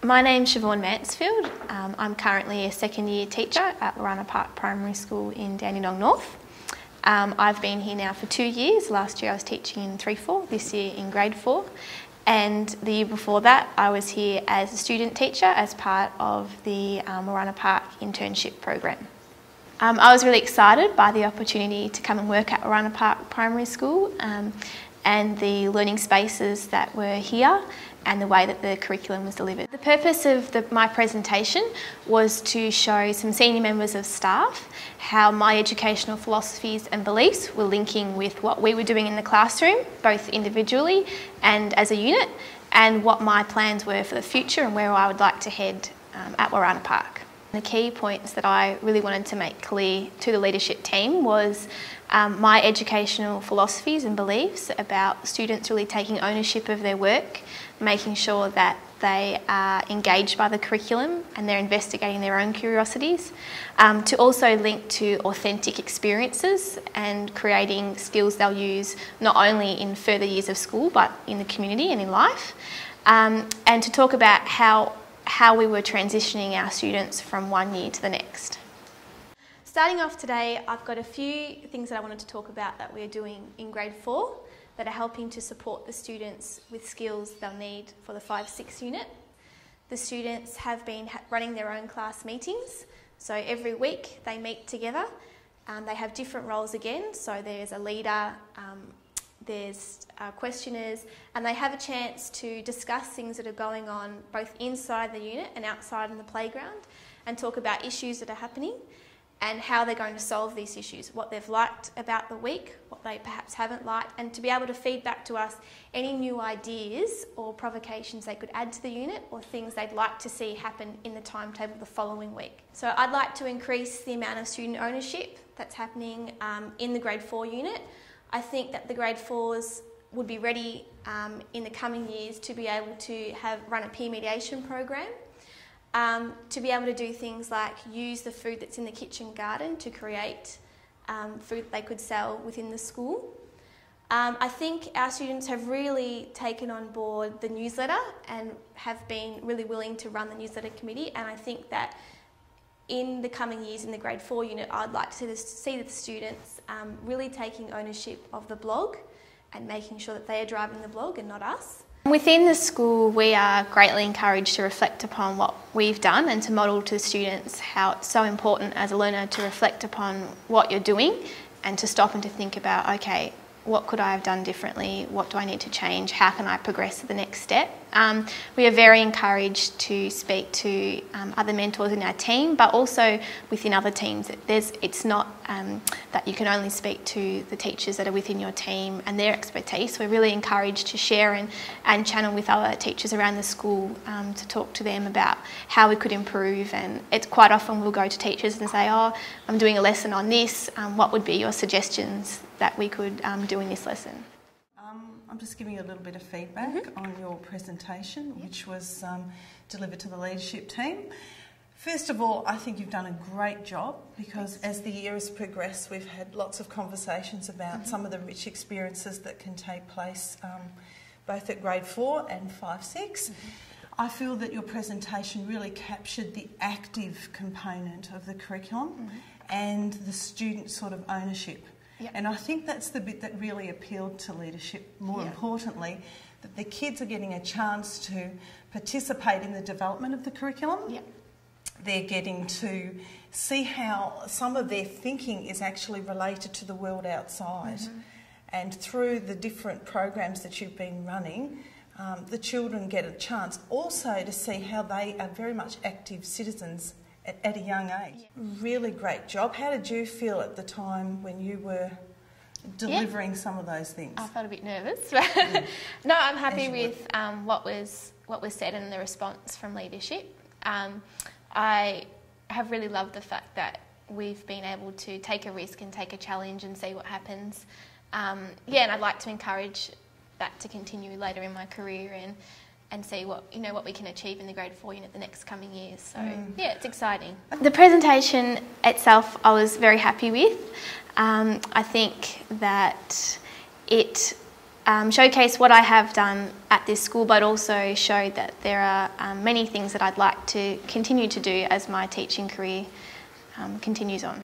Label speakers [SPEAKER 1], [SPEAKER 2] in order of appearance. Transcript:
[SPEAKER 1] My name's Siobhan Mansfield. I'm currently a second year teacher at Warana Park Primary School in Dandenong North. I've been here now for 2 years. Last year I was teaching in 3-4, this year in grade 4. And the year before that I was here as a student teacher as part of the Warana Park internship program. I was really excited by the opportunity to come and work at Warana Park Primary School and the learning spaces that were here and the way that the curriculum was delivered. The purpose of my presentation was to show some senior members of staff how my educational philosophies and beliefs were linking with what we were doing in the classroom, both individually and as a unit, and what my plans were for the future and where I would like to head at Warana Park. The key points that I really wanted to make clear to the leadership team was my educational philosophies and beliefs about students really taking ownership of their work, making sure that they are engaged by the curriculum and they're investigating their own curiosities, to also link to authentic experiences and creating skills they'll use not only in further years of school but in the community and in life, and to talk about how we were transitioning our students from one year to the next. Starting off today, I've got a few things that I wanted to talk about that we're doing in grade 4 that are helping to support the students with skills they'll need for the 5-6 unit. The students have been running their own class meetings, so every week they meet together. They have different roles again, so there's a leader, there's questioners, and they have a chance to discuss things that are going on both inside the unit and outside in the playground, and talk about issues that are happening and how they're going to solve these issues, what they've liked about the week, what they perhaps haven't liked, and to be able to feed back to us any new ideas or provocations they could add to the unit or things they'd like to see happen in the timetable the following week. So I'd like to increase the amount of student ownership that's happening in the grade 4 unit. I think that the grade 4s would be ready in the coming years to be able to run a peer mediation program, to be able to do things like use the food that's in the kitchen garden to create food they could sell within the school. I think our students have really taken on board the newsletter and have been really willing to run the newsletter committee, and I think that in the coming years in the grade 4 unit I'd like to see the students really taking ownership of the blog and making sure that they are driving the blog and not us. Within the school we are greatly encouraged to reflect upon what we've done and to model to the students how it's so important as a learner to reflect upon what you're doing and to stop and to think about, okay, what could I have done differently? What do I need to change? How can I progress to the next step? We are very encouraged to speak to other mentors in our team, but also within other teams. It's not that you can only speak to the teachers that are within your team and their expertise. We're really encouraged to share and channel with other teachers around the school to talk to them about how we could improve. And it's quite often we'll go to teachers and say, oh, I'm doing a lesson on this. What would be your suggestions that we could do in this lesson?
[SPEAKER 2] I'm just giving you a little bit of feedback on your presentation, which was delivered to the leadership team. First of all, I think you've done a great job because as the year has progressed, we've had lots of conversations about some of the rich experiences that can take place both at grade 4 and 5-6. I feel that your presentation really captured the active component of the curriculum and the student sort of ownership. Yep. And I think that's the bit that really appealed to leadership, more importantly, that the kids are getting a chance to participate in the development of the curriculum. Yep. They're getting to see how some of their thinking is actually related to the world outside. And through the different programs that you've been running, the children get a chance also to see how they are very much active citizens at a young age. Really great job. How did you feel at the time when you were delivering some of those things?
[SPEAKER 1] I felt a bit nervous. No, I'm happy with what was said and the response from leadership. I have really loved the fact that we've been able to take a risk and take a challenge and see what happens. And I'd like to encourage that to continue later in my career and see what we can achieve in the grade 4 unit the next coming years. So yeah, it's exciting. The presentation itself I was very happy with. I think that it showcase what I have done at this school, but also show that there are many things that I'd like to continue to do as my teaching career continues on.